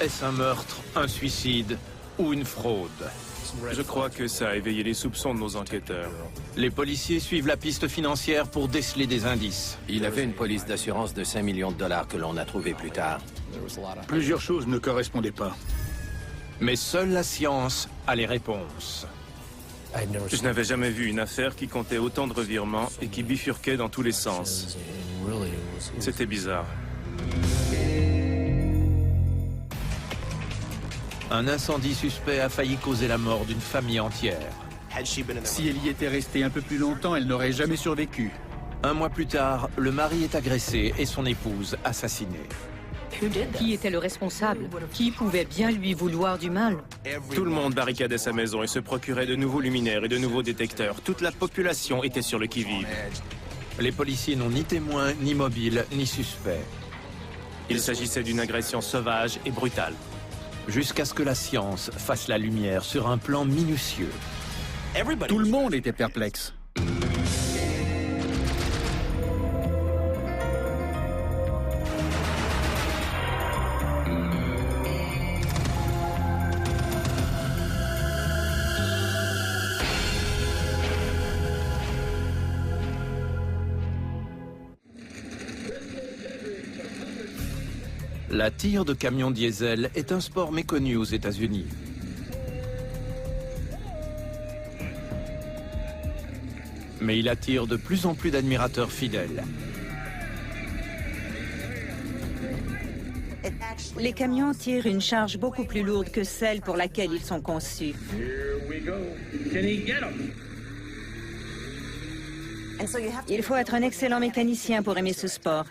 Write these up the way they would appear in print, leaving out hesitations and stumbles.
Est-ce un meurtre, un suicide ou une fraude? Je crois que ça a éveillé les soupçons de nos enquêteurs. Les policiers suivent la piste financière pour déceler des indices. Il avait une police d'assurance de 5 millions de dollars que l'on a trouvé plus tard. Plusieurs choses ne correspondaient pas. Mais seule la science a les réponses. Je n'avais jamais vu une affaire qui comptait autant de revirements et qui bifurquait dans tous les sens. C'était bizarre. Un incendie suspect a failli causer la mort d'une famille entière. Si elle y était restée un peu plus longtemps, elle n'aurait jamais survécu. Un mois plus tard, le mari est agressé et son épouse assassinée. Qui était le responsable? Qui pouvait bien lui vouloir du mal? Tout le monde barricadait sa maison et se procurait de nouveaux luminaires et de nouveaux détecteurs. Toute la population était sur le qui-vive. Les policiers n'ont ni témoins, ni mobiles, ni suspects. Il s'agissait d'une agression sauvage et brutale. Jusqu'à ce que la science fasse la lumière sur un plan minutieux. Tout le monde était perplexe. La tire de camion diesel est un sport méconnu aux États-Unis. Mais il attire de plus en plus d'admirateurs fidèles. Les camions tirent une charge beaucoup plus lourde que celle pour laquelle ils sont conçus. Il faut être un excellent mécanicien pour aimer ce sport.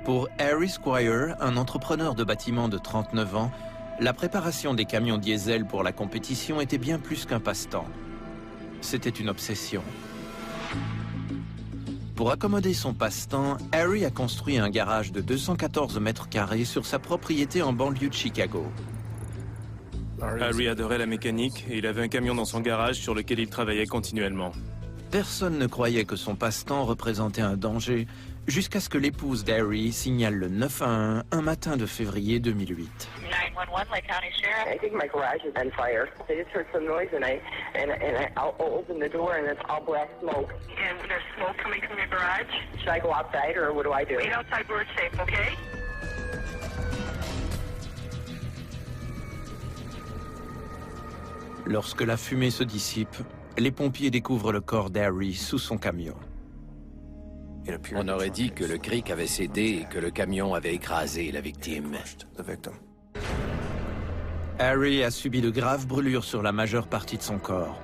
Pour Harry Squire, un entrepreneur de bâtiment de 39 ans, la préparation des camions diesel pour la compétition était bien plus qu'un passe-temps. C'était une obsession. Pour accommoder son passe-temps, Harry a construit un garage de 214 mètres carrés sur sa propriété en banlieue de Chicago. Harry adorait la mécanique et il avait un camion dans son garage sur lequel il travaillait continuellement. Personne ne croyait que son passe-temps représentait un danger, jusqu'à ce que l'épouse d'Harry signale le 911 un matin de février 2008. 911, Lake County Sheriff. I think my garage is on fire. I just heard some noise and I opened the door and it's all black smoke. And there's smoke coming from your garage? Should I go outside or what do I do? Wait outside where it's safe, okay? Lorsque la fumée se dissipe, les pompiers découvrent le corps d'Harry sous son camion. On aurait dit que le cric avait cédé et que le camion avait écrasé la victime. Harry a subi de graves brûlures sur la majeure partie de son corps.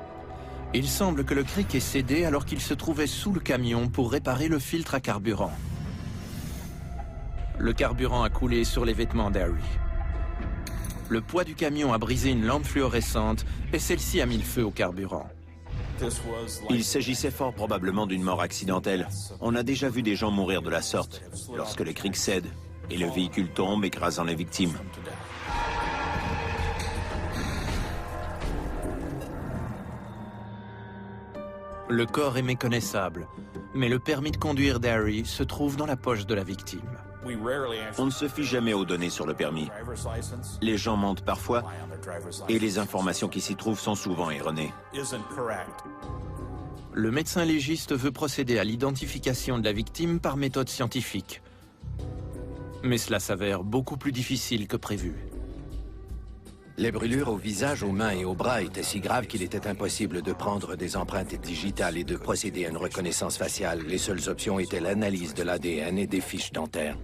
Il semble que le cric ait cédé alors qu'il se trouvait sous le camion pour réparer le filtre à carburant. Le carburant a coulé sur les vêtements d'Harry. Le poids du camion a brisé une lampe fluorescente et celle-ci a mis le feu au carburant. Il s'agissait fort probablement d'une mort accidentelle. On a déjà vu des gens mourir de la sorte, lorsque le cric cède et le véhicule tombe, écrasant les victimes. Le corps est méconnaissable, mais le permis de conduire d'Harry se trouve dans la poche de la victime. On ne se fie jamais aux données sur le permis. Les gens mentent parfois et les informations qui s'y trouvent sont souvent erronées. Le médecin légiste veut procéder à l'identification de la victime par méthode scientifique. Mais cela s'avère beaucoup plus difficile que prévu. Les brûlures au visage, aux mains et aux bras étaient si graves qu'il était impossible de prendre des empreintes digitales et de procéder à une reconnaissance faciale. Les seules options étaient l'analyse de l'ADN et des fiches dentaires.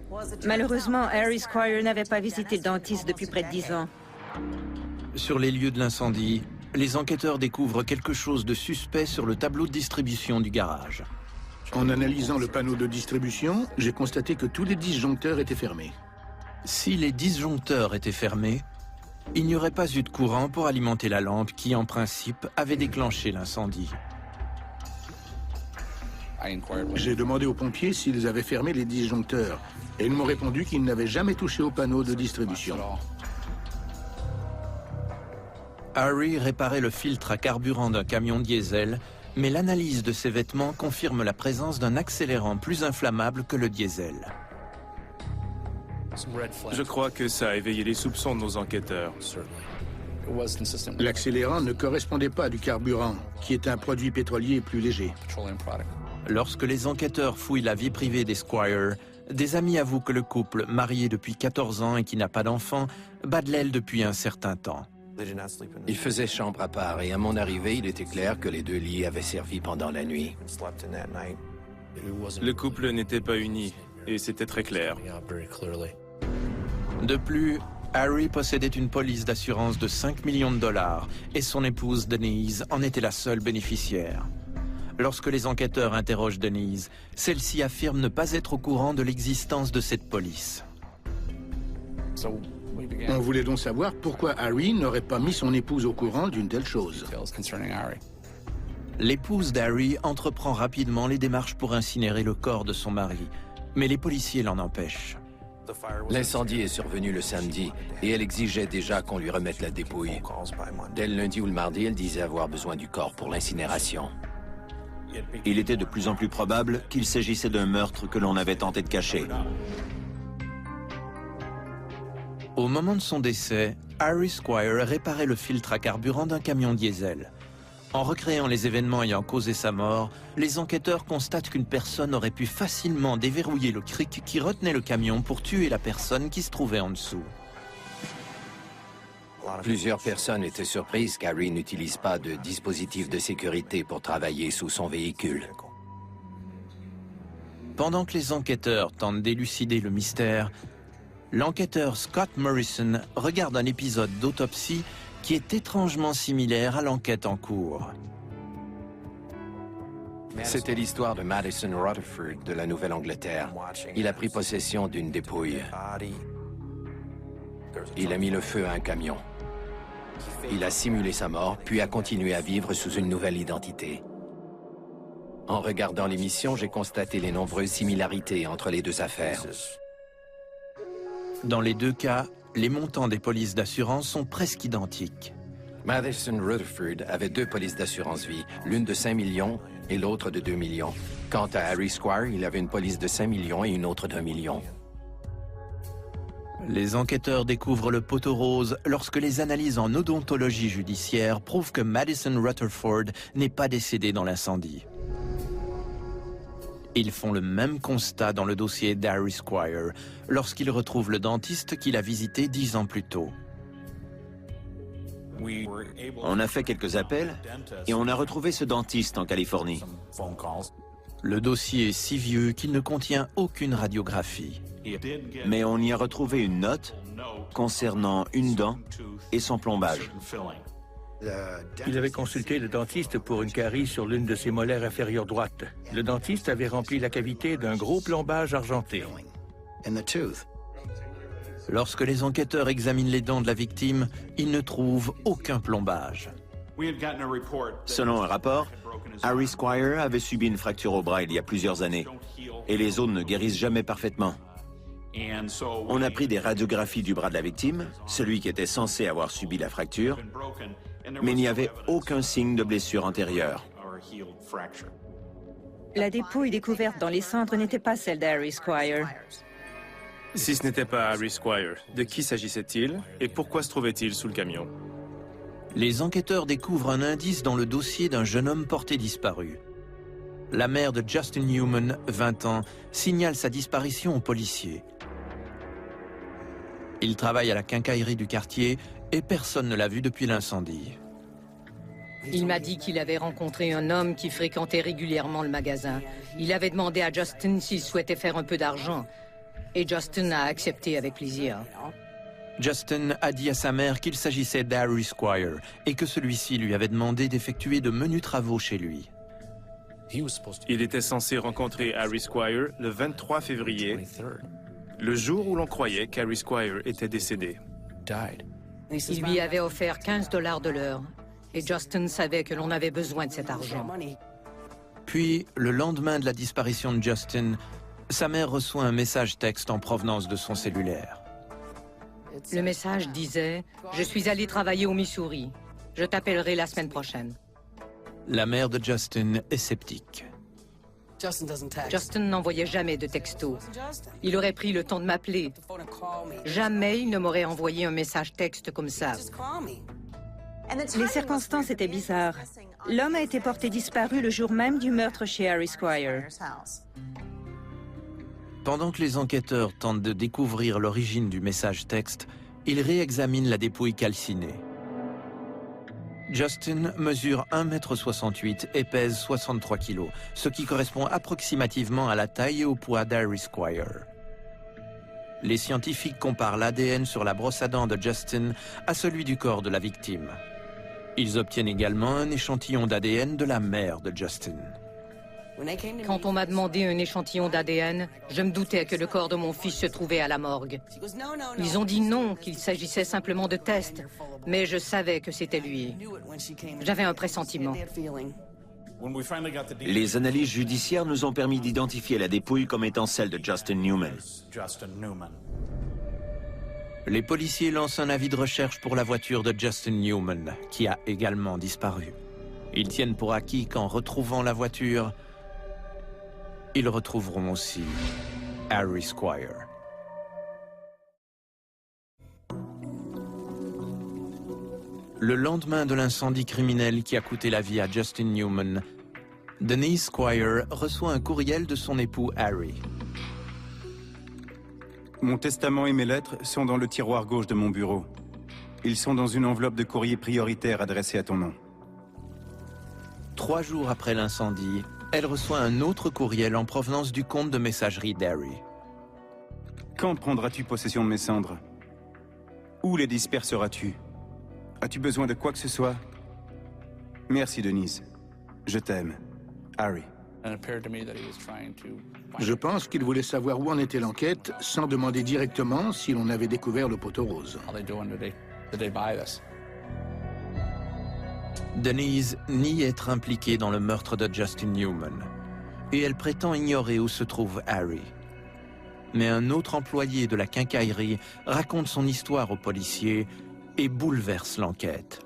Malheureusement, Harry Squire n'avait pas visité le dentiste depuis près de 10 ans. Sur les lieux de l'incendie, les enquêteurs découvrent quelque chose de suspect sur le tableau de distribution du garage. En analysant le panneau de distribution, j'ai constaté que tous les disjoncteurs étaient fermés. Si les disjoncteurs étaient fermés, il n'y aurait pas eu de courant pour alimenter la lampe qui, en principe, avait déclenché l'incendie. J'ai demandé aux pompiers s'ils avaient fermé les disjoncteurs et ils m'ont répondu qu'ils n'avaient jamais touché au panneau de distribution. Harry réparait le filtre à carburant d'un camion diesel, mais l'analyse de ses vêtements confirme la présence d'un accélérant plus inflammable que le diesel. Je crois que ça a éveillé les soupçons de nos enquêteurs. L'accélérant ne correspondait pas à du carburant, qui est un produit pétrolier plus léger. Lorsque les enquêteurs fouillent la vie privée des Squire, des amis avouent que le couple, marié depuis 14 ans et qui n'a pas d'enfant, bat de l'aile depuis un certain temps. Ils faisaient chambre à part et à mon arrivée, il était clair que les deux lits avaient servi pendant la nuit. Le couple n'était pas uni, et c'était très clair. De plus, Harry possédait une police d'assurance de 5 millions de dollars et son épouse Denise en était la seule bénéficiaire. Lorsque les enquêteurs interrogent Denise, celle-ci affirme ne pas être au courant de l'existence de cette police. On voulait donc savoir pourquoi Harry n'aurait pas mis son épouse au courant d'une telle chose. L'épouse d'Harry entreprend rapidement les démarches pour incinérer le corps de son mari, mais les policiers l'en empêchent. L'incendie est survenu le samedi et elle exigeait déjà qu'on lui remette la dépouille. Dès le lundi ou le mardi, elle disait avoir besoin du corps pour l'incinération. Il était de plus en plus probable qu'il s'agissait d'un meurtre que l'on avait tenté de cacher. Au moment de son décès, Harry Squire réparait le filtre à carburant d'un camion diesel. En recréant les événements ayant causé sa mort, les enquêteurs constatent qu'une personne aurait pu facilement déverrouiller le cric qui retenait le camion pour tuer la personne qui se trouvait en dessous. Plusieurs personnes étaient surprises qu'Harry n'utilise pas de dispositif de sécurité pour travailler sous son véhicule. Pendant que les enquêteurs tentent d'élucider le mystère, l'enquêteur Scott Morrison regarde un épisode d'autopsie qui est étrangement similaire à l'enquête en cours. C'était l'histoire de Madison Rutherford de la Nouvelle-Angleterre. Il a pris possession d'une dépouille. Il a mis le feu à un camion. Il a simulé sa mort, puis a continué à vivre sous une nouvelle identité. En regardant l'émission, j'ai constaté les nombreuses similarités entre les deux affaires. Dans les deux cas, les montants des polices d'assurance sont presque identiques. Madison Rutherford avait deux polices d'assurance vie, l'une de 5 millions et l'autre de 2 millions. Quant à Harry Squire, il avait une police de 5 millions et une autre d'1 million. Les enquêteurs découvrent le poteau rose lorsque les analyses en odontologie judiciaire prouvent que Madison Rutherford n'est pas décédé dans l'incendie. Ils font le même constat dans le dossier d'Harry Squire lorsqu'ils retrouvent le dentiste qu'il a visité 10 ans plus tôt. On a fait quelques appels et on a retrouvé ce dentiste en Californie. Le dossier est si vieux qu'il ne contient aucune radiographie. Mais on y a retrouvé une note concernant une dent et son plombage. Il avait consulté le dentiste pour une carie sur l'une de ses molaires inférieures droites. Le dentiste avait rempli la cavité d'un gros plombage argenté. Lorsque les enquêteurs examinent les dents de la victime, ils ne trouvent aucun plombage. Selon un rapport, Harry Squire avait subi une fracture au bras il y a plusieurs années et les os ne guérissent jamais parfaitement. On a pris des radiographies du bras de la victime, celui qui était censé avoir subi la fracture, mais il n'y avait aucun signe de blessure antérieure. La dépouille découverte dans les cendres n'était pas celle d'Harry Squire. Si ce n'était pas Harry Squire, de qui s'agissait-il et pourquoi se trouvait-il sous le camion? Les enquêteurs découvrent un indice dans le dossier d'un jeune homme porté disparu. La mère de Justin Newman, 20 ans, signale sa disparition aux policiers. Il travaille à la quincaillerie du quartier et personne ne l'a vu depuis l'incendie. Il m'a dit qu'il avait rencontré un homme qui fréquentait régulièrement le magasin. Il avait demandé à Justin s'il souhaitait faire un peu d'argent. Et Justin a accepté avec plaisir. Justin a dit à sa mère qu'il s'agissait d'Harry Squire et que celui-ci lui avait demandé d'effectuer de menus travaux chez lui. Il était censé rencontrer Harry Squire le 23 février, le jour où l'on croyait qu'Harry Squire était décédé. Il lui avait offert 15 $ de l'heure. Et Justin savait que l'on avait besoin de cet argent. Puis, le lendemain de la disparition de Justin, sa mère reçoit un message texte en provenance de son cellulaire. Le message disait « Je suis allé travailler au Missouri. Je t'appellerai la semaine prochaine. » La mère de Justin est sceptique. Justin n'envoyait jamais de texto. Il aurait pris le temps de m'appeler. Jamais il ne m'aurait envoyé un message texte comme ça. Les circonstances étaient bizarres. L'homme a été porté disparu le jour même du meurtre chez Harry Squire. Pendant que les enquêteurs tentent de découvrir l'origine du message texte, ils réexaminent la dépouille calcinée. Justin mesure 1,68 m et pèse 63 kg, ce qui correspond approximativement à la taille et au poids d'Harry Squire. Les scientifiques comparent l'ADN sur la brosse à dents de Justin à celui du corps de la victime. Ils obtiennent également un échantillon d'ADN de la mère de Justin. Quand on m'a demandé un échantillon d'ADN, je me doutais que le corps de mon fils se trouvait à la morgue. Ils ont dit non, qu'il s'agissait simplement de tests, mais je savais que c'était lui. J'avais un pressentiment. Les analyses judiciaires nous ont permis d'identifier la dépouille comme étant celle de Justin Newman. Les policiers lancent un avis de recherche pour la voiture de Justin Newman, qui a également disparu. Ils tiennent pour acquis qu'en retrouvant la voiture, ils retrouveront aussi Harry Squire. Le lendemain de l'incendie criminel qui a coûté la vie à Justin Newman, Denise Squire reçoit un courriel de son époux Harry. Mon testament et mes lettres sont dans le tiroir gauche de mon bureau. Ils sont dans une enveloppe de courrier prioritaire adressée à ton nom. 3 jours après l'incendie, elle reçoit un autre courriel en provenance du compte de messagerie d'Harry. Quand prendras-tu possession de mes cendres? Où les disperseras-tu? As-tu besoin de quoi que ce soit? Merci, Denise. Je t'aime. Harry. Je pense qu'il voulait savoir où en était l'enquête sans demander directement si l'on avait découvert le poteau rose. Denise nie être impliquée dans le meurtre de Justin Newman et elle prétend ignorer où se trouve Harry. Mais un autre employé de la quincaillerie raconte son histoire aux policiers et bouleverse l'enquête.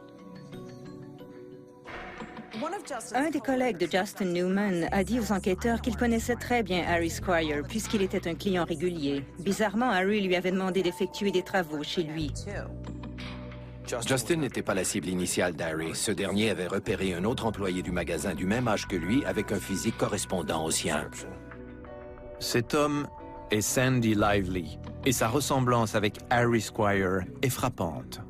Un des collègues de Justin Newman a dit aux enquêteurs qu'il connaissait très bien Harry Squire puisqu'il était un client régulier. Bizarrement, Harry lui avait demandé d'effectuer des travaux chez lui. Justin n'était pas la cible initiale d'Harry. Ce dernier avait repéré un autre employé du magasin du même âge que lui avec un physique correspondant au sien. Cet homme est Sandy Lively et sa ressemblance avec Harry Squire est frappante.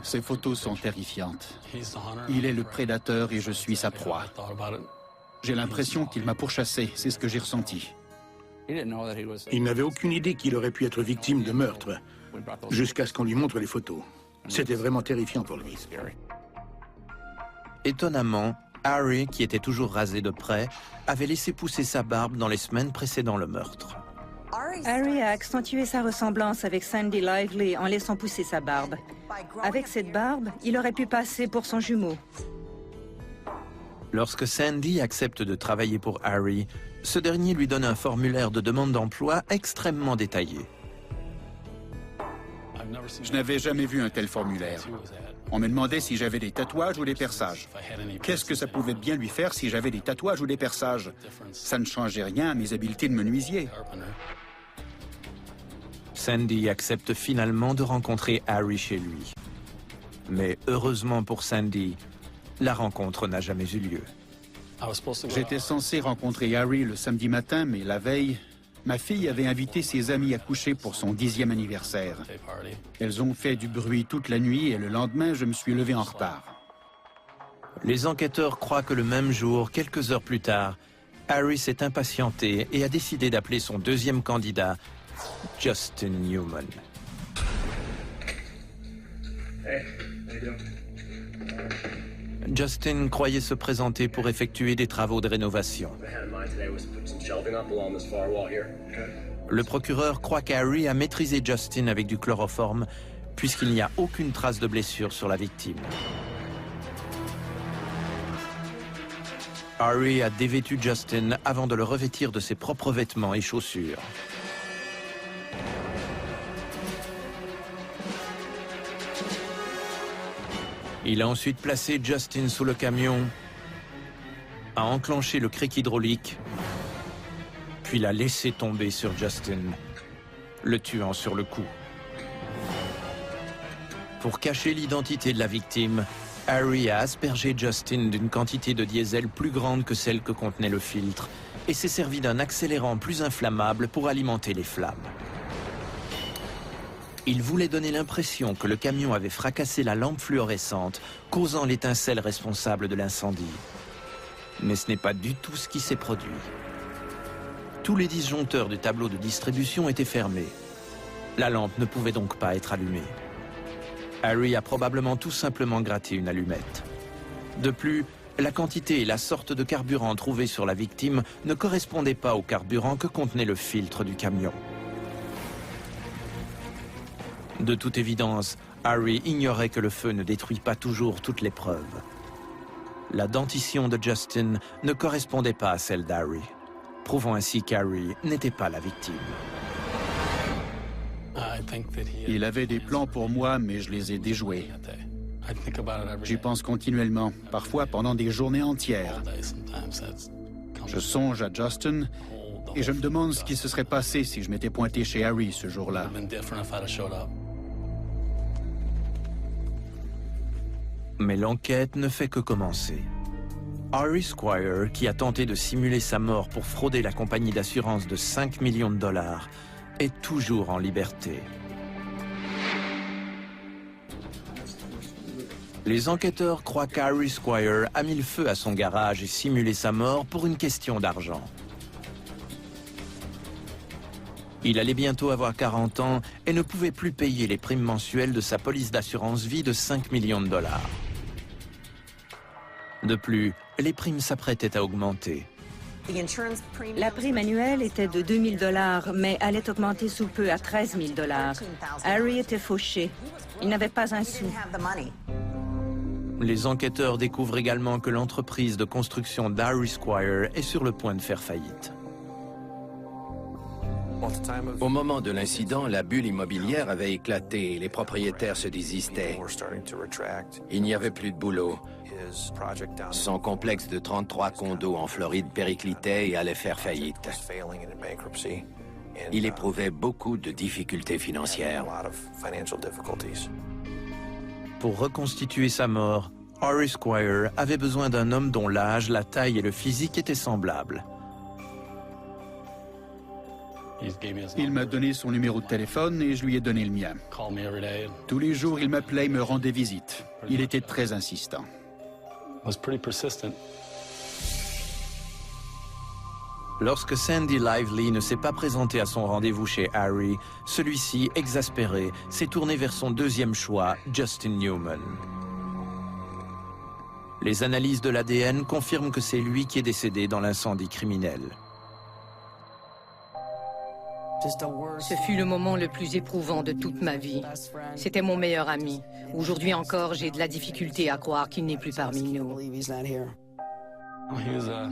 Ces photos sont terrifiantes. Il est le prédateur et je suis sa proie. J'ai l'impression qu'il m'a pourchassé, c'est ce que j'ai ressenti. Il n'avait aucune idée qu'il aurait pu être victime de meurtre, jusqu'à ce qu'on lui montre les photos. C'était vraiment terrifiant pour lui. Étonnamment, Harry, qui était toujours rasé de près, avait laissé pousser sa barbe dans les semaines précédant le meurtre. Harry a accentué sa ressemblance avec Sandy Lively en laissant pousser sa barbe. Avec cette barbe, il aurait pu passer pour son jumeau. Lorsque Sandy accepte de travailler pour Harry, ce dernier lui donne un formulaire de demande d'emploi extrêmement détaillé. Je n'avais jamais vu un tel formulaire. On me demandait si j'avais des tatouages ou des perçages. Qu'est-ce que ça pouvait bien lui faire si j'avais des tatouages ou des perçages? Ça ne changeait rien à mes habiletés de menuisier. Sandy accepte finalement de rencontrer Harry chez lui. Mais heureusement pour Sandy, la rencontre n'a jamais eu lieu. J'étais censé rencontrer Harry le samedi matin, mais la veille, ma fille avait invité ses amis à coucher pour son 10e anniversaire. Elles ont fait du bruit toute la nuit et le lendemain, je me suis levé en retard. Les enquêteurs croient que le même jour, quelques heures plus tard, Harry s'est impatienté et a décidé d'appeler son deuxième candidat, Justin Newman. Justin croyait se présenter pour effectuer des travaux de rénovation. Le procureur croit qu'Harry a maîtrisé Justin avec du chloroforme, puisqu'il n'y a aucune trace de blessure sur la victime. Harry a dévêtu Justin avant de le revêtir de ses propres vêtements et chaussures. Il a ensuite placé Justin sous le camion, a enclenché le cric hydraulique, puis l'a laissé tomber sur Justin, le tuant sur le coup. Pour cacher l'identité de la victime, Harry a aspergé Justin d'une quantité de diesel plus grande que celle que contenait le filtre et s'est servi d'un accélérant plus inflammable pour alimenter les flammes. Il voulait donner l'impression que le camion avait fracassé la lampe fluorescente, causant l'étincelle responsable de l'incendie. Mais ce n'est pas du tout ce qui s'est produit. Tous les disjoncteurs du tableau de distribution étaient fermés. La lampe ne pouvait donc pas être allumée. Harry a probablement tout simplement gratté une allumette. De plus, la quantité et la sorte de carburant trouvé sur la victime ne correspondaient pas au carburant que contenait le filtre du camion. De toute évidence, Harry ignorait que le feu ne détruit pas toujours toutes les preuves. La dentition de Justin ne correspondait pas à celle d'Harry, prouvant ainsi qu'Harry n'était pas la victime. Il avait des plans pour moi, mais je les ai déjoués. J'y pense continuellement, parfois pendant des journées entières. Je songe à Justin et je me demande ce qui se serait passé si je m'étais pointé chez Harry ce jour-là. Mais l'enquête ne fait que commencer. Harry Squire, qui a tenté de simuler sa mort pour frauder la compagnie d'assurance de 5 millions de dollars, est toujours en liberté. Les enquêteurs croient qu'Harry Squire a mis le feu à son garage et simulé sa mort pour une question d'argent. Il allait bientôt avoir 40 ans et ne pouvait plus payer les primes mensuelles de sa police d'assurance vie de 5 millions de dollars. De plus, les primes s'apprêtaient à augmenter. La prime annuelle était de 2 000 $, mais allait augmenter sous peu à 13 000 $. Harry était fauché. Il n'avait pas un sou. Les enquêteurs découvrent également que l'entreprise de construction d'Harry Squire est sur le point de faire faillite. Au moment de l'incident, la bulle immobilière avait éclaté et les propriétaires se désistaient. Il n'y avait plus de boulot. Son complexe de 33 condos en Floride périclitait et allait faire faillite. Il éprouvait beaucoup de difficultés financières. Pour reconstituer sa mort, Harry Squire avait besoin d'un homme dont l'âge, la taille et le physique étaient semblables. Il m'a donné son numéro de téléphone et je lui ai donné le mien. Tous les jours, il m'appelait et me rendait visite. Il était très insistant. Lorsque Sandy Lively ne s'est pas présenté à son rendez-vous chez Harry, celui-ci, exaspéré, s'est tourné vers son deuxième choix, Justin Newman. Les analyses de l'ADN confirment que c'est lui qui est décédé dans l'incendie criminel. Ce fut le moment le plus éprouvant de toute ma vie. C'était mon meilleur ami. Aujourd'hui encore, j'ai de la difficulté à croire qu'il n'est plus parmi nous.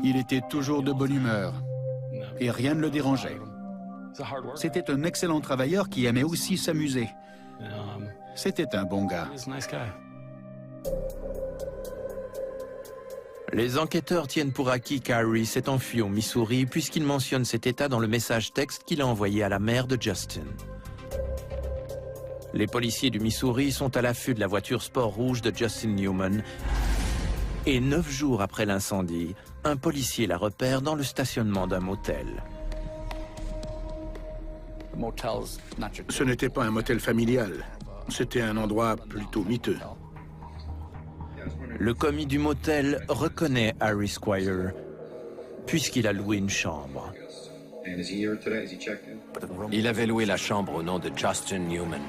Il était toujours de bonne humeur et rien ne le dérangeait. C'était un excellent travailleur qui aimait aussi s'amuser. C'était un bon gars. Les enquêteurs tiennent pour acquis qu'Harry s'est enfui au Missouri puisqu'il mentionne cet état dans le message texte qu'il a envoyé à la mère de Justin. Les policiers du Missouri sont à l'affût de la voiture sport rouge de Justin Newman et 9 jours après l'incendie, un policier la repère dans le stationnement d'un motel. Ce n'était pas un motel familial. C'était un endroit plutôt miteux. Le commis du motel reconnaît Harry Squire, puisqu'il a loué une chambre. Il avait loué la chambre au nom de Justin Newman.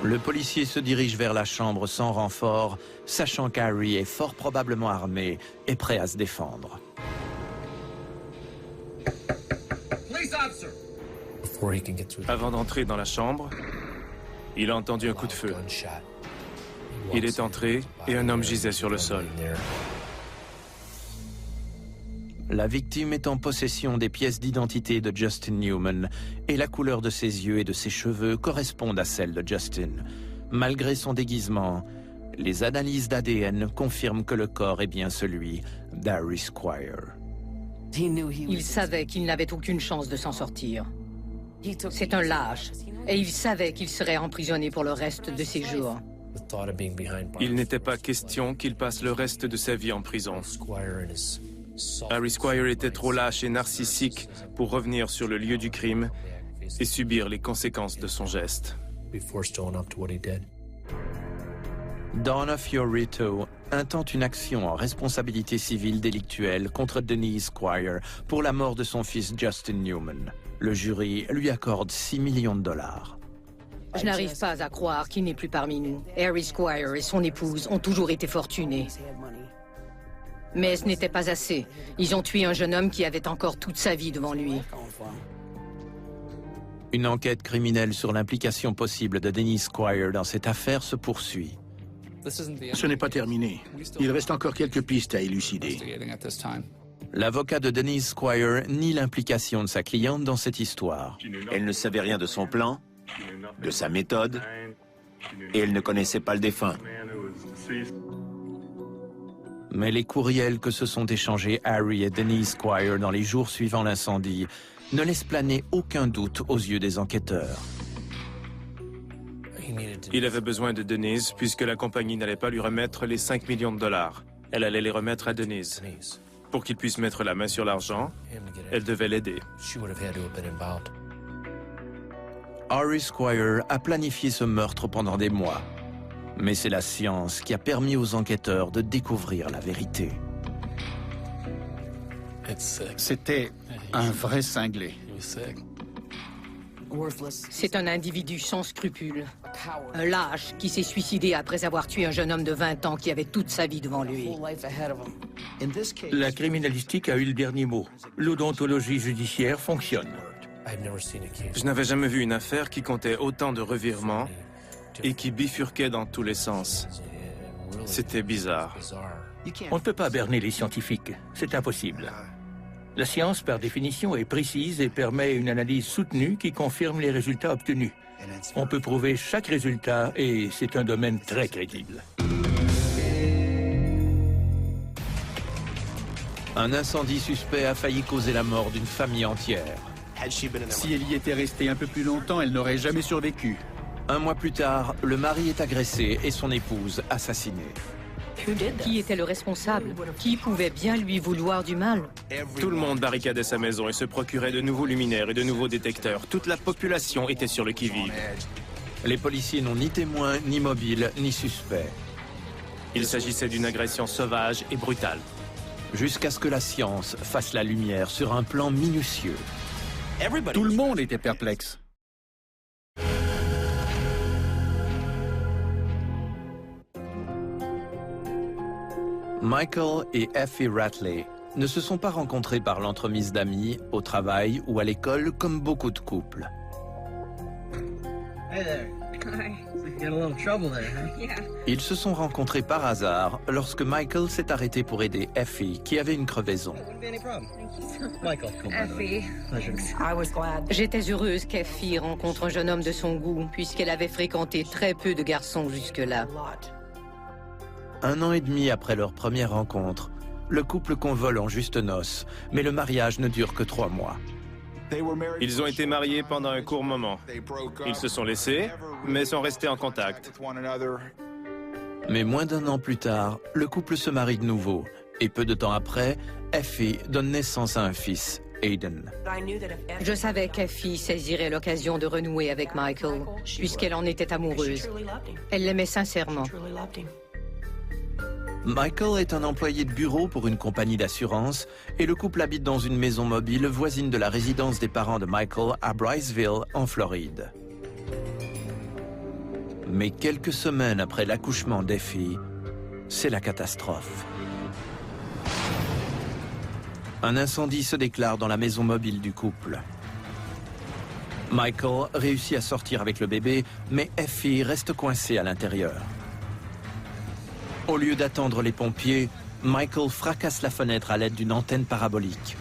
Le policier se dirige vers la chambre sans renfort, sachant qu'Harry est fort probablement armé et prêt à se défendre. Avant d'entrer dans la chambre, il a entendu un coup de feu. Il est entré et un homme gisait sur le sol. La victime est en possession des pièces d'identité de Justin Newman et la couleur de ses yeux et de ses cheveux correspondent à celle de Justin. Malgré son déguisement, les analyses d'ADN confirment que le corps est bien celui d'Harry Squire. Il savait qu'il n'avait aucune chance de s'en sortir. C'est un lâche, et il savait qu'il serait emprisonné pour le reste de ses jours. Il n'était pas question qu'il passe le reste de sa vie en prison. Harry Squire était trop lâche et narcissique pour revenir sur le lieu du crime et subir les conséquences de son geste. Donna Fiorito intente une action en responsabilité civile délictuelle contre Denise Squire pour la mort de son fils Justin Newman. Le jury lui accorde $6 millions. Je n'arrive pas à croire qu'il n'est plus parmi nous. Harry Squire et son épouse ont toujours été fortunés. Mais ce n'était pas assez. Ils ont tué un jeune homme qui avait encore toute sa vie devant lui. Une enquête criminelle sur l'implication possible de Denise Squire dans cette affaire se poursuit. Ce n'est pas terminé. Il reste encore quelques pistes à élucider. L'avocat de Denise Squire nie l'implication de sa cliente dans cette histoire. Elle ne savait rien de son plan, de sa méthode, et elle ne connaissait pas le défunt. Mais les courriels que se sont échangés Harry et Denise Squire dans les jours suivant l'incendie ne laissent planer aucun doute aux yeux des enquêteurs. Il avait besoin de Denise puisque la compagnie n'allait pas lui remettre les $5 millions. Elle allait les remettre à Denise. Pour qu'il puisse mettre la main sur l'argent, elle devait l'aider. Harry Squire a planifié ce meurtre pendant des mois. Mais c'est la science qui a permis aux enquêteurs de découvrir la vérité. C'était un vrai cinglé. C'est un individu sans scrupules. Un lâche qui s'est suicidé après avoir tué un jeune homme de 20 ans qui avait toute sa vie devant lui. La criminalistique a eu le dernier mot. L'odontologie judiciaire fonctionne. Je n'avais jamais vu une affaire qui comptait autant de revirements et qui bifurquait dans tous les sens. C'était bizarre. On ne peut pas berner les scientifiques. C'est impossible. La science, par définition, est précise et permet une analyse soutenue qui confirme les résultats obtenus. On peut prouver chaque résultat et c'est un domaine très crédible. Un incendie suspect a failli causer la mort d'une famille entière. Si elle y était restée un peu plus longtemps, elle n'aurait jamais survécu. Un mois plus tard, le mari est agressé et son épouse assassinée. Qui était le responsable? Qui pouvait bien lui vouloir du mal? Tout le monde barricadait sa maison et se procurait de nouveaux luminaires et de nouveaux détecteurs. Toute la population était sur le qui-vive. Les policiers n'ont ni témoins, ni mobiles, ni suspects. Il s'agissait d'une agression sauvage et brutale. Jusqu'à ce que la science fasse la lumière sur un plan minutieux. Tout le monde était perplexe. Michael et Effie Ratley ne se sont pas rencontrés par l'entremise d'amis, au travail ou à l'école comme beaucoup de couples. Ils se sont rencontrés par hasard lorsque Michael s'est arrêté pour aider Effie qui avait une crevaison. J'étais heureuse qu'Effie rencontre un jeune homme de son goût puisqu'elle avait fréquenté très peu de garçons jusque-là. 1 an et demi après leur première rencontre, le couple convole en juste noces, mais le mariage ne dure que 3 mois. Ils ont été mariés pendant un court moment. Ils se sont laissés, mais sont restés en contact. Mais moins d'1 an plus tard, le couple se marie de nouveau. Et peu de temps après, Effie donne naissance à un fils, Aiden. Je savais qu'Effie saisirait l'occasion de renouer avec Michael, puisqu'elle en était amoureuse. Elle l'aimait sincèrement. Michael est un employé de bureau pour une compagnie d'assurance et le couple habite dans une maison mobile voisine de la résidence des parents de Michael à Bryceville, en Floride. Mais quelques semaines après l'accouchement d'Effie, c'est la catastrophe. Un incendie se déclare dans la maison mobile du couple. Michael réussit à sortir avec le bébé, mais Effie reste coincée à l'intérieur. Au lieu d'attendre les pompiers, Michael fracasse la fenêtre à l'aide d'une antenne parabolique.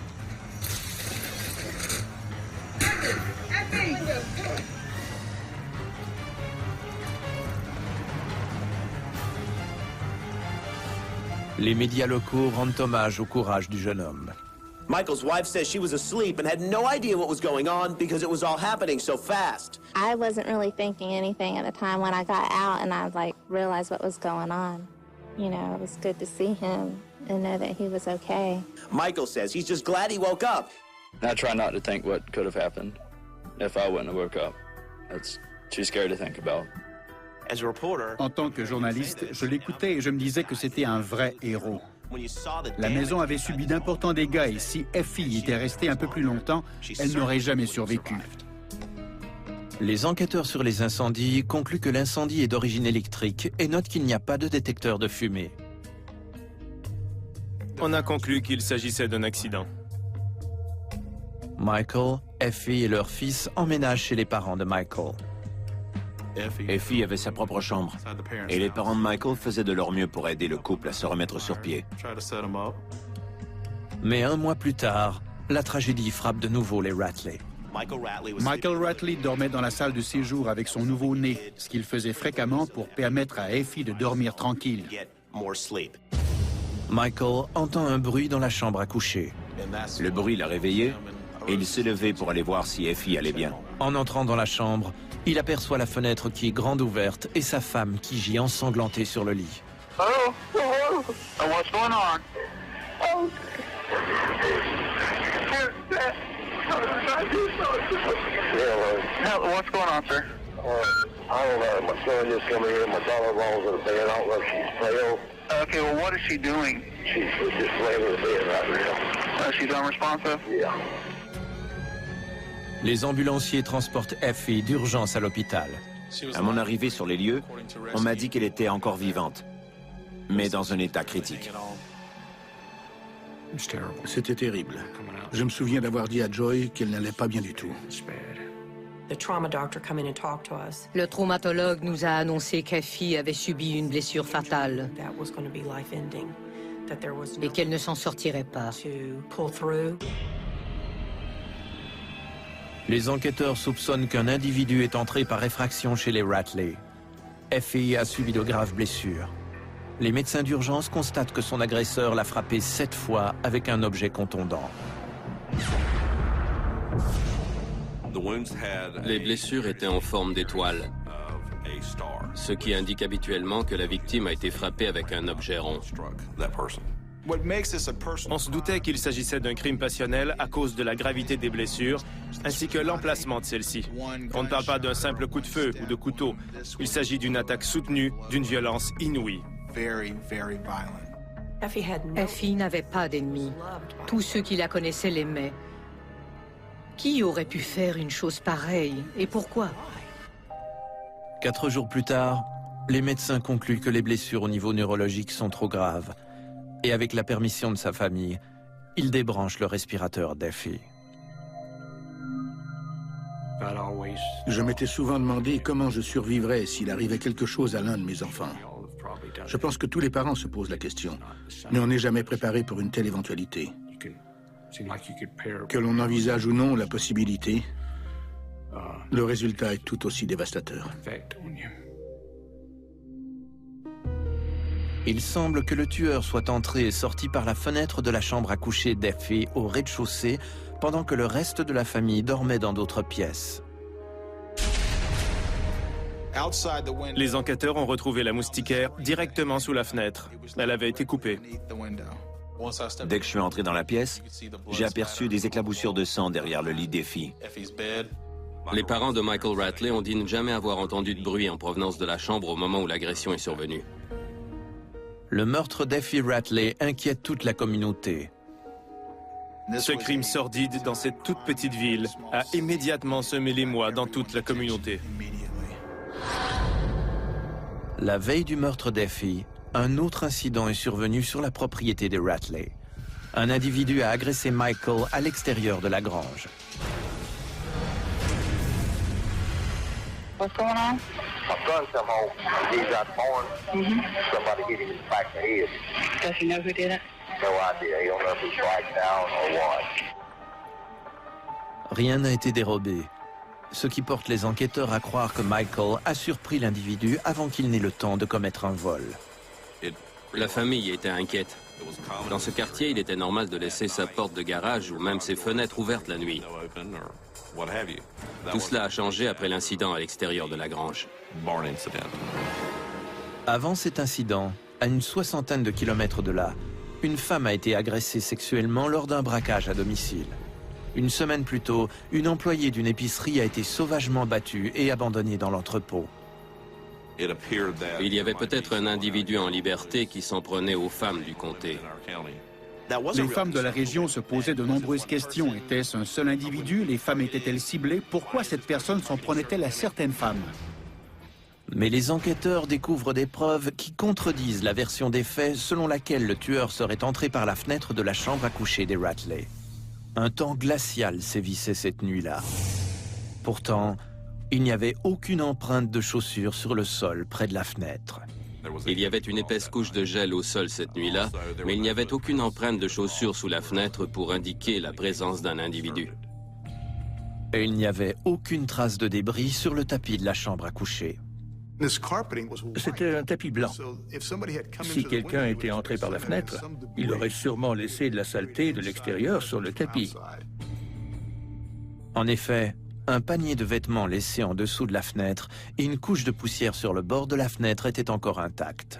Les médias locaux rendent hommage au courage du jeune homme. Michael's wife says she was asleep and had no idea what was going on because it was all happening so fast. I wasn't really thinking anything at the time when I got out and I realized what was going on. You know, it was good to see him and know that he was okay. Michael says he's just glad he woke up. I try not to think what could have happened if I wouldn't have woke up. That's too scary to think about. En tant que journaliste, je l'écoutais et je me disais que c'était un vrai héros. La maison avait subi d'importants dégâts et si Effie était restée un peu plus longtemps, elle n'aurait jamais survécu. Les enquêteurs sur les incendies concluent que l'incendie est d'origine électrique et notent qu'il n'y a pas de détecteur de fumée. On a conclu qu'il s'agissait d'un accident. Michael, Effie et leur fils emménagent chez les parents de Michael. Effie avait sa propre chambre et les parents de Michael faisaient de leur mieux pour aider le couple à se remettre sur pied. Mais un mois plus tard, la tragédie frappe de nouveau les Ratley. Michael Ratley dormait dans la salle de séjour avec son nouveau-né, ce qu'il faisait fréquemment pour permettre à Effie de dormir tranquille. Michael entend un bruit dans la chambre à coucher. Le bruit l'a réveillé et il s'est levé pour aller voir si Effie allait bien. En entrant dans la chambre, il aperçoit la fenêtre qui est grande ouverte et sa femme qui gît ensanglantée sur le lit. Oh, what's going on? Oh. What's going on, sir? I don't know. My son just come here. My daughter-in-law's in the bed. I don't know if she's fell. Okay, well, what is she doing? She's just laying in the bed right now. She's unresponsive? Yeah. Les ambulanciers transportent Effie d'urgence à l'hôpital. À mon arrivée sur les lieux, on m'a dit qu'elle était encore vivante, mais dans un état critique. C'était terrible. Je me souviens d'avoir dit à Joy qu'elle n'allait pas bien du tout. Le traumatologue nous a annoncé qu'Effie avait subi une blessure fatale et qu'elle ne s'en sortirait pas. Les enquêteurs soupçonnent qu'un individu est entré par effraction chez les Ratley. Effie a subi de graves blessures. Les médecins d'urgence constatent que son agresseur l'a frappé 7 fois avec un objet contondant. Les blessures étaient en forme d'étoile, ce qui indique habituellement que la victime a été frappée avec un objet rond. On se doutait qu'il s'agissait d'un crime passionnel à cause de la gravité des blessures, ainsi que l'emplacement de celles-ci. On ne parle pas d'un simple coup de feu ou de couteau. Il s'agit d'une attaque soutenue, d'une violence inouïe. Effie n'avait pas d'ennemis. Tous ceux qui la connaissaient l'aimaient. Qui aurait pu faire une chose pareille et pourquoi? 4 jours plus tard, les médecins concluent que les blessures au niveau neurologique sont trop graves. Et avec la permission de sa famille, ils débranchent le respirateur d'Effie. Je m'étais souvent demandé comment je survivrais s'il arrivait quelque chose à l'un de mes enfants. Je pense que tous les parents se posent la question, mais on n'est jamais préparé pour une telle éventualité. Que l'on envisage ou non la possibilité, le résultat est tout aussi dévastateur. Il semble que le tueur soit entré et sorti par la fenêtre de la chambre à coucher d'Effie au rez-de-chaussée, pendant que le reste de la famille dormait dans d'autres pièces. Les enquêteurs ont retrouvé la moustiquaire directement sous la fenêtre. Elle avait été coupée. Dès que je suis entré dans la pièce, j'ai aperçu des éclaboussures de sang derrière le lit d'Effie. Les parents de Michael Ratley ont dit ne jamais avoir entendu de bruit en provenance de la chambre au moment où l'agression est survenue. Le meurtre d'Effie Ratley inquiète toute la communauté. Ce crime sordide dans cette toute petite ville a immédiatement semé l'émoi dans toute la communauté. La veille du meurtre d'Effie, un autre incident est survenu sur la propriété des Ratley. Un individu a agressé Michael à l'extérieur de la grange. What's going on? My son come home. He's out born. Somebody hit him in the back of the head. Does he know who did it? No idea. He don't know if he's blacked out or what. Rien n'a été dérobé, ce qui porte les enquêteurs à croire que Michael a surpris l'individu avant qu'il n'ait le temps de commettre un vol. La famille était inquiète. Dans ce quartier, il était normal de laisser sa porte de garage ou même ses fenêtres ouvertes la nuit. Tout cela a changé après l'incident à l'extérieur de la grange. Avant cet incident, à une 60aine de kilomètres de là, une femme a été agressée sexuellement lors d'un braquage à domicile. Une semaine plus tôt, une employée d'une épicerie a été sauvagement battue et abandonnée dans l'entrepôt. Il y avait peut-être un individu en liberté qui s'en prenait aux femmes du comté. Les femmes de la région se posaient de nombreuses questions. Était-ce un seul individu? Les femmes étaient-elles ciblées? Pourquoi cette personne s'en prenait-elle à certaines femmes? Mais les enquêteurs découvrent des preuves qui contredisent la version des faits selon laquelle le tueur serait entré par la fenêtre de la chambre à coucher des Ratley. Un temps glacial sévissait cette nuit-là. Pourtant, il n'y avait aucune empreinte de chaussures sur le sol près de la fenêtre. Il y avait une épaisse couche de gel au sol cette nuit-là, mais il n'y avait aucune empreinte de chaussure sous la fenêtre pour indiquer la présence d'un individu. Et il n'y avait aucune trace de débris sur le tapis de la chambre à coucher. C'était un tapis blanc. Si quelqu'un était entré par la fenêtre, il aurait sûrement laissé de la saleté de l'extérieur sur le tapis. En effet, un panier de vêtements laissé en dessous de la fenêtre et une couche de poussière sur le bord de la fenêtre étaient encore intacts.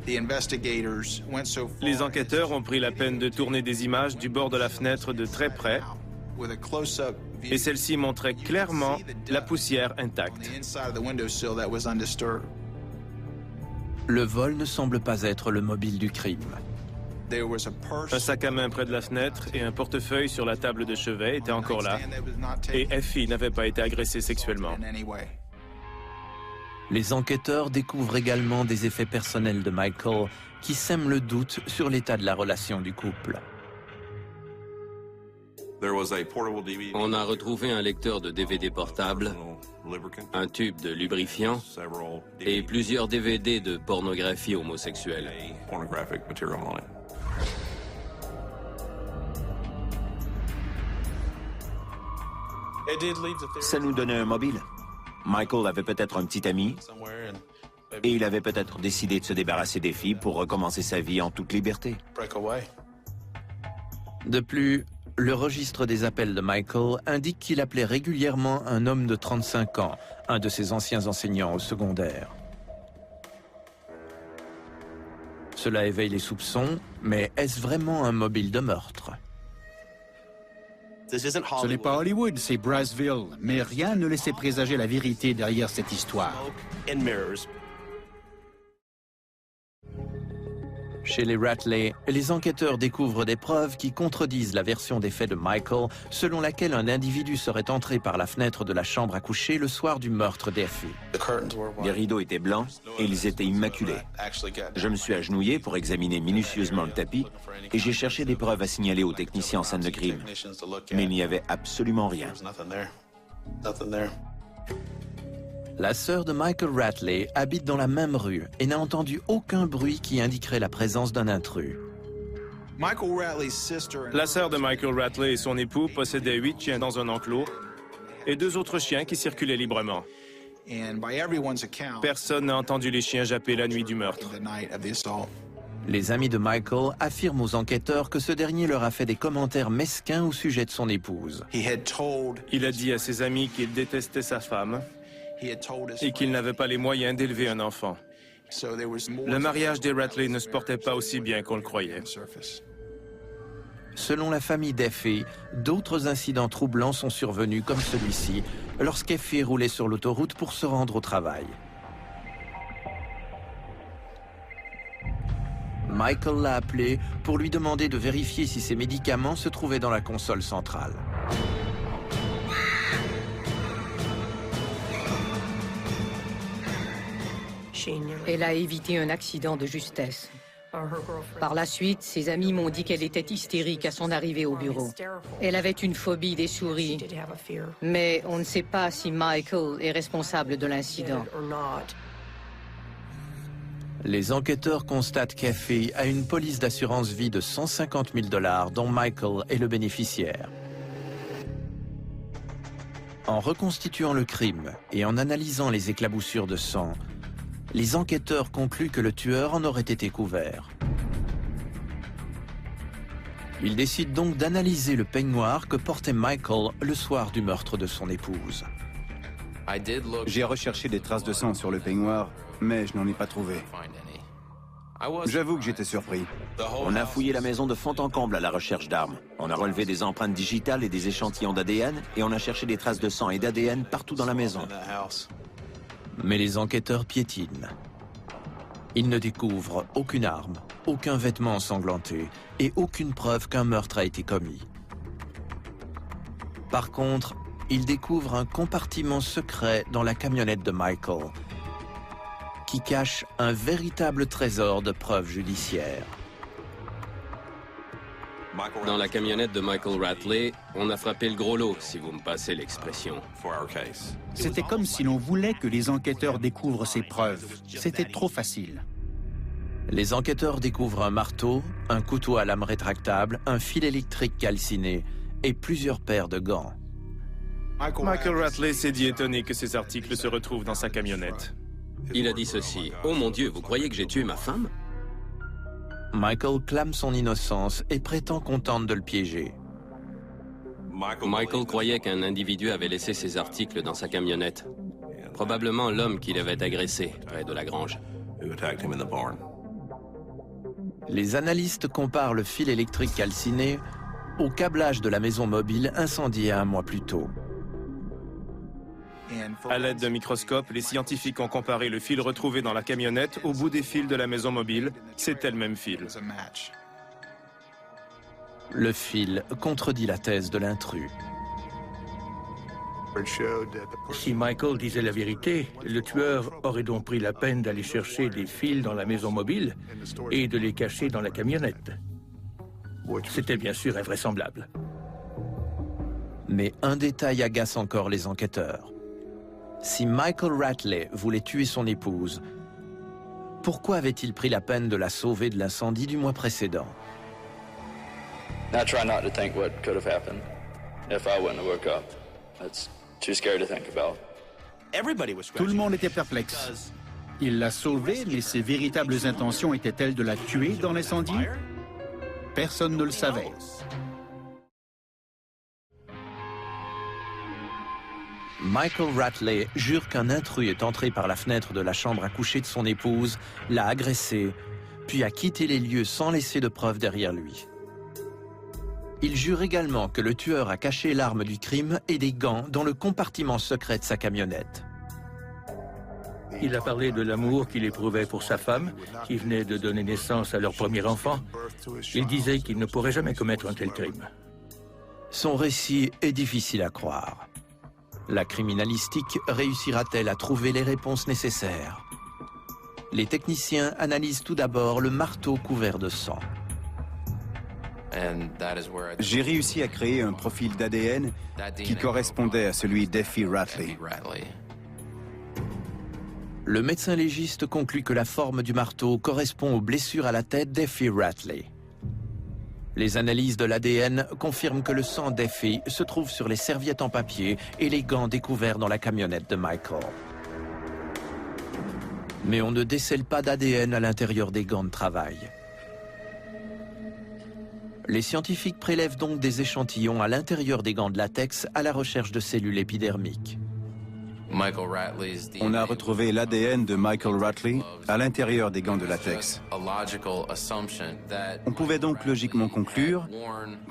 Les enquêteurs ont pris la peine de tourner des images du bord de la fenêtre de très près, et celle-ci montrait clairement la poussière intacte. Le vol ne semble pas être le mobile du crime. Un sac à main près de la fenêtre et un portefeuille sur la table de chevet étaient encore là, et Effie n'avait pas été agressée sexuellement. Les enquêteurs découvrent également des effets personnels de Michael qui sèment le doute sur l'état de la relation du couple. On a retrouvé un lecteur de DVD portable, un tube de lubrifiant et plusieurs DVD de pornographie homosexuelle. Ça nous donnait un mobile. Michael avait peut-être un petit ami et il avait peut-être décidé de se débarrasser des filles pour recommencer sa vie en toute liberté. De plus, le registre des appels de Michael indique qu'il appelait régulièrement un homme de 35 ans, un de ses anciens enseignants au secondaire. Cela éveille les soupçons, mais est-ce vraiment un mobile de meurtre? Ce n'est pas Hollywood, c'est Brazzville. Mais rien ne laissait présager la vérité derrière cette histoire. Chez les Ratley, les enquêteurs découvrent des preuves qui contredisent la version des faits de Michael, selon laquelle un individu serait entré par la fenêtre de la chambre à coucher le soir du meurtre d'Effie. Les rideaux étaient blancs et ils étaient immaculés. Je me suis agenouillé pour examiner minutieusement le tapis et j'ai cherché des preuves à signaler aux techniciens en scène de crime. Mais il n'y avait absolument rien. La sœur de Michael Ratley habite dans la même rue et n'a entendu aucun bruit qui indiquerait la présence d'un intrus. La sœur de Michael Ratley et son époux possédaient 8 chiens dans un enclos et 2 autres chiens qui circulaient librement. Personne n'a entendu les chiens japper la nuit du meurtre. Les amis de Michael affirment aux enquêteurs que ce dernier leur a fait des commentaires mesquins au sujet de son épouse. Il a dit à ses amis qu'il détestait sa femme et qu'il n'avait pas les moyens d'élever un enfant. Le mariage des Ratley ne se portait pas aussi bien qu'on le croyait. Selon la famille d'Effie, d'autres incidents troublants sont survenus comme celui-ci, lorsqu'Effie roulait sur l'autoroute pour se rendre au travail. Michael l'a appelé pour lui demander de vérifier si ses médicaments se trouvaient dans la console centrale. Elle a évité un accident de justesse. Par la suite, ses amis m'ont dit qu'elle était hystérique à son arrivée au bureau. Elle avait une phobie des souris, mais on ne sait pas si Michael est responsable de l'incident. Les enquêteurs constatent qu'Effie a une police d'assurance vie de 150 000 $ dont Michael est le bénéficiaire. En reconstituant le crime et en analysant les éclaboussures de sang, les enquêteurs concluent que le tueur en aurait été couvert. Ils décident donc d'analyser le peignoir que portait Michael le soir du meurtre de son épouse. J'ai recherché des traces de sang sur le peignoir, mais je n'en ai pas trouvé. J'avoue que j'étais surpris. On a fouillé la maison de fond en comble à la recherche d'armes. On a relevé des empreintes digitales et des échantillons d'ADN, et on a cherché des traces de sang et d'ADN partout dans la maison. Mais les enquêteurs piétinent. Ils ne découvrent aucune arme, aucun vêtement ensanglanté et aucune preuve qu'un meurtre a été commis. Par contre, ils découvrent un compartiment secret dans la camionnette de Michael, qui cache un véritable trésor de preuves judiciaires. Dans la camionnette de Michael Ratley, on a frappé le gros lot, si vous me passez l'expression. C'était comme si l'on voulait que les enquêteurs découvrent ces preuves. C'était trop facile. Les enquêteurs découvrent un marteau, un couteau à lame rétractable, un fil électrique calciné et plusieurs paires de gants. Michael Ratley s'est dit étonné que ces articles se retrouvent dans sa camionnette. Il a dit ceci: « Oh mon Dieu, vous croyez que j'ai tué ma femme ?» Michael clame son innocence et prétend qu'on tente de le piéger. Michael croyait qu'un individu avait laissé ces articles dans sa camionnette. Probablement l'homme qui l'avait agressé près de la grange. Les analystes comparent le fil électrique calciné au câblage de la maison mobile incendiée un mois plus tôt. À l'aide d'un microscope, les scientifiques ont comparé le fil retrouvé dans la camionnette au bout des fils de la maison mobile. C'était le même fil. Le fil contredit la thèse de l'intrus. Si Michael disait la vérité, le tueur aurait donc pris la peine d'aller chercher des fils dans la maison mobile et de les cacher dans la camionnette. C'était bien sûr invraisemblable. Mais un détail agace encore les enquêteurs. Si Michael Ratley voulait tuer son épouse, pourquoi avait-il pris la peine de la sauver de l'incendie du mois précédent? I try not to think what could have happened if I wouldn't have woke up. That's too scary to think about. Tout le monde était perplexe. Il l'a sauvée, mais ses véritables intentions étaient-elles de la tuer dans l'incendie? Personne ne le savait. Michael Ratley jure qu'un intrus est entré par la fenêtre de la chambre à coucher de son épouse, l'a agressé, puis a quitté les lieux sans laisser de preuves derrière lui. Il jure également que le tueur a caché l'arme du crime et des gants dans le compartiment secret de sa camionnette. Il a parlé de l'amour qu'il éprouvait pour sa femme, qui venait de donner naissance à leur premier enfant. Il disait qu'il ne pourrait jamais commettre un tel crime. Son récit est difficile à croire. La criminalistique réussira-t-elle à trouver les réponses nécessaires? Les techniciens analysent tout d'abord le marteau couvert de sang. J'ai réussi à créer un profil d'ADN qui correspondait à celui d'Effie Ratley. Le médecin légiste conclut que la forme du marteau correspond aux blessures à la tête d'Effie Ratley. Les analyses de l'ADN confirment que le sang d'Effie se trouve sur les serviettes en papier et les gants découverts dans la camionnette de Michael. Mais on ne décèle pas d'ADN à l'intérieur des gants de travail. Les scientifiques prélèvent donc des échantillons à l'intérieur des gants de latex à la recherche de cellules épidermiques. On a retrouvé l'ADN de Michael Ratley à l'intérieur des gants de latex. On pouvait donc logiquement conclure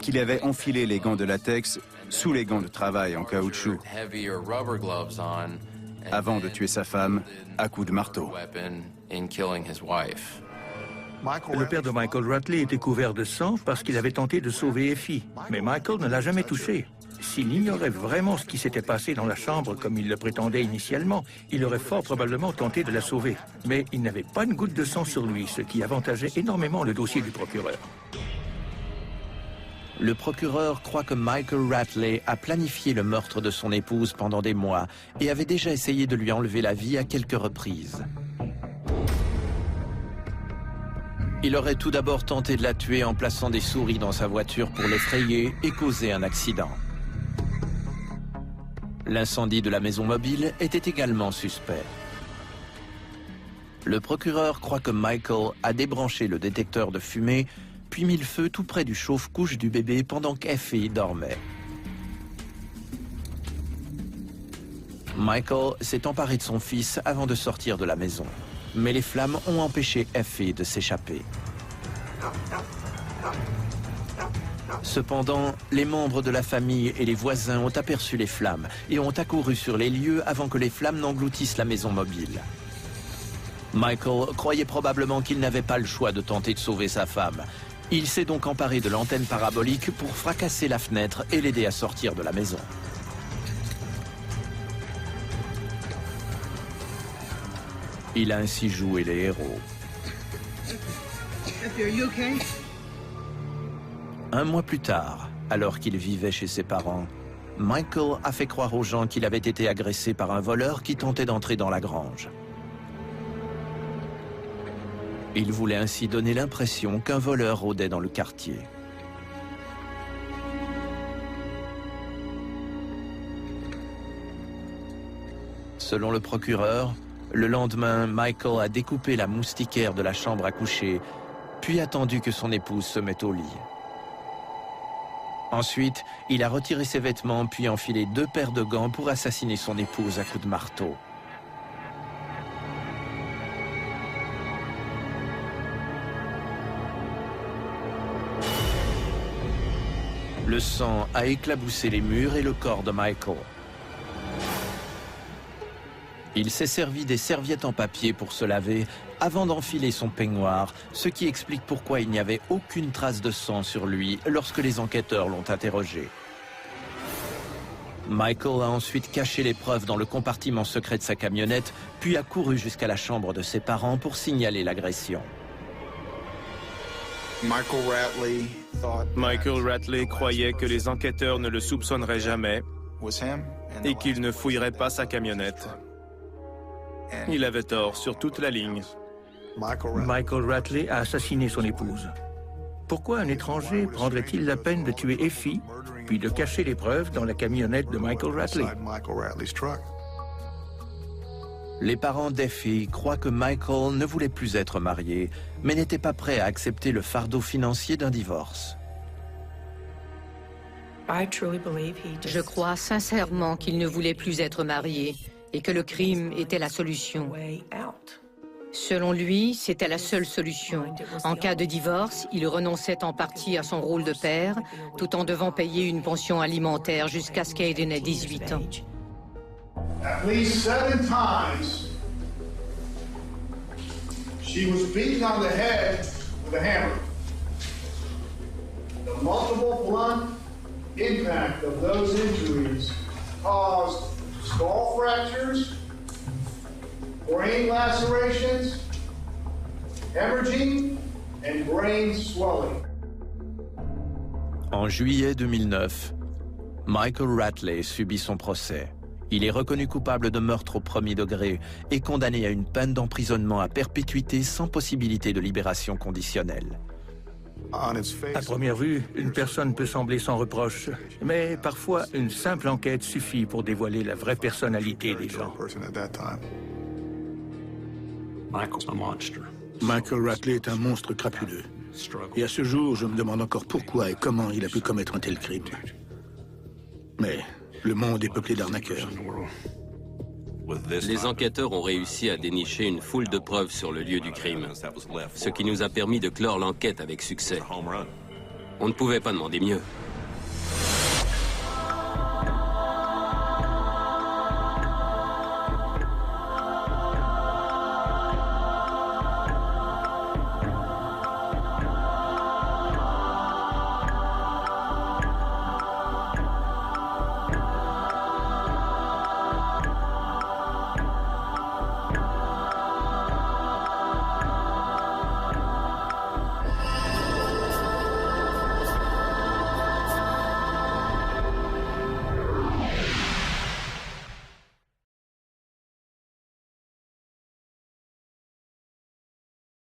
qu'il avait enfilé les gants de latex sous les gants de travail en caoutchouc avant de tuer sa femme à coups de marteau. Le père de Michael Ratley était couvert de sang parce qu'il avait tenté de sauver Effie, mais Michael ne l'a jamais touché. S'il ignorait vraiment ce qui s'était passé dans la chambre comme il le prétendait initialement, il aurait fort probablement tenté de la sauver. Mais il n'avait pas une goutte de sang sur lui, ce qui avantageait énormément le dossier du procureur. Le procureur croit que Michael Ratley a planifié le meurtre de son épouse pendant des mois et avait déjà essayé de lui enlever la vie à quelques reprises. Il aurait tout d'abord tenté de la tuer en plaçant des souris dans sa voiture pour l'effrayer et causer un accident. L'incendie de la maison mobile était également suspect. Le procureur croit que Michael a débranché le détecteur de fumée, puis mis le feu tout près du chauffe-couche du bébé pendant qu'Effie dormait. Michael s'est emparé de son fils avant de sortir de la maison, mais les flammes ont empêché Effie de s'échapper. Cependant, les membres de la famille et les voisins ont aperçu les flammes et ont accouru sur les lieux avant que les flammes n'engloutissent la maison mobile. Michael croyait probablement qu'il n'avait pas le choix de tenter de sauver sa femme. Il s'est donc emparé de l'antenne parabolique pour fracasser la fenêtre et l'aider à sortir de la maison. Il a ainsi joué les héros. Un mois plus tard, alors qu'il vivait chez ses parents, Michael a fait croire aux gens qu'il avait été agressé par un voleur qui tentait d'entrer dans la grange. Il voulait ainsi donner l'impression qu'un voleur rôdait dans le quartier. Selon le procureur, le lendemain, Michael a découpé la moustiquaire de la chambre à coucher, puis attendu que son épouse se mette au lit. Ensuite, il a retiré ses vêtements puis enfilé 2 paires de gants pour assassiner son épouse à coups de marteau. Le sang a éclaboussé les murs et le corps de Michael. Il s'est servi des serviettes en papier pour se laver avant d'enfiler son peignoir, ce qui explique pourquoi il n'y avait aucune trace de sang sur lui lorsque les enquêteurs l'ont interrogé. Michael a ensuite caché les preuves dans le compartiment secret de sa camionnette, puis a couru jusqu'à la chambre de ses parents pour signaler l'agression. Michael Ratley croyait que les enquêteurs ne le soupçonneraient jamais et qu'ils ne fouilleraient pas sa camionnette. Il avait tort sur toute la ligne. Michael Ratley a assassiné son épouse. Pourquoi un étranger prendrait-il la peine de tuer Effie, puis de cacher les preuves dans la camionnette de Michael Ratley? Les parents d'Effie croient que Michael ne voulait plus être marié, mais n'était pas prêt à accepter le fardeau financier d'un divorce. Je crois sincèrement qu'il ne voulait plus être marié et que le crime était la solution. Selon lui, c'était la seule solution. En cas de divorce, il renonçait en partie à son rôle de père, tout en devant payer une pension alimentaire jusqu'à ce qu'Aiden ait 18 ans. At least 7 times, she was beaten on the head with a hammer. The multiple blunt impact of those injuries caused skull fractures, brain lacerations, hemorrhaging, and brain swelling. En juillet 2009, Michael Ratley subit son procès. Il est reconnu coupable de meurtre au premier degré et condamné à une peine d'emprisonnement à perpétuité sans possibilité de libération conditionnelle. À première vue, une personne peut sembler sans reproche, mais parfois une simple enquête suffit pour dévoiler la vraie personnalité des gens. Michael Ratley est un monstre crapuleux. Et à ce jour, je me demande encore pourquoi et comment il a pu commettre un tel crime. Mais le monde est peuplé d'arnaqueurs. Les enquêteurs ont réussi à dénicher une foule de preuves sur le lieu du crime, ce qui nous a permis de clore l'enquête avec succès. On ne pouvait pas demander mieux.